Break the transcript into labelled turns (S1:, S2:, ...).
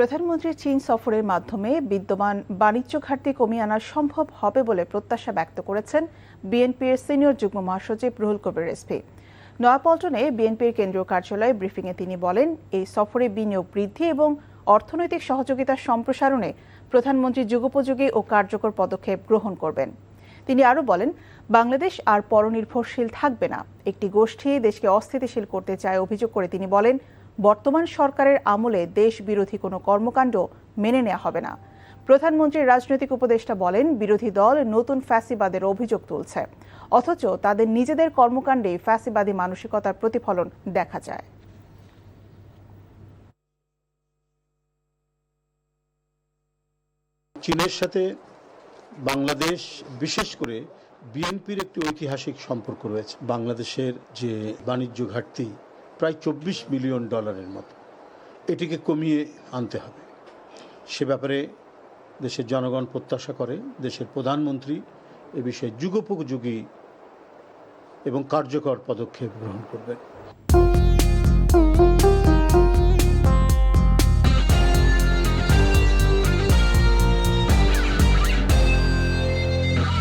S1: প্রধানমন্ত্রীর চীন সফরের মাধ্যমে বিদ্যমান বাণিজ্য ঘাটতি কমিয়ে আনা সম্ভব হবে বলে প্রত্যাশা ব্যক্ত করেছেন বিএনপির সিনিয়র যুগ্ম মহাসচিব রুহুল কবির রিজভী। নয়াপল্টনে বিএনপির কেন্দ্রীয় কার্যালয়ে ব্রিফিংয়ে তিনি বলেন, এই সফরে বিনিয়োগ বৃদ্ধি এবং অর্থনৈতিক সহযোগিতা সম্প্রসারণে প্রধানমন্ত্রী যুগোপযোগী ও কার্যকর পদক্ষেপ গ্রহণ করবেন। তিনি আরও বলেন, বাংলাদেশ আর পরনির্ভরশীল থাকবে না। একটি গোষ্ঠী দেশকে অস্থিতিশীল করতে চায় অভিযোগ করে তিনি বলেন, বর্তমান সরকারের আমলে দেশ বিরোধী কোনো কর্মকাণ্ড মেনে নেওয়া হবে না। প্রধানমন্ত্রীর রাজনৈতিক উপদেষ্টা বলেন, বিরোধী দল নতুন ফ্যাসিবাদের অভিযোগ তুলছে, অথচ তাদের নিজেদের কর্মকাণ্ডে ফ্যাসিবাদী মানসিকতার প্রতিফলন দেখা যায়।
S2: চীনের সাথে বাংলাদেশ, বিশেষ করে বিএনপির একটি ঐতিহাসিক সম্পর্ক রয়েছে। বাংলাদেশের যে বাণিজ্য ঘাটতি প্রায় $24 মিলিয়ন মতো, এটিকে কমিয়ে আনতে হবে। সে ব্যাপারে দেশের জনগণ প্রত্যাশা করে দেশের প্রধানমন্ত্রী এ বিষয়ে যুগোপযোগী এবং কার্যকর পদক্ষেপ গ্রহণ করবেন।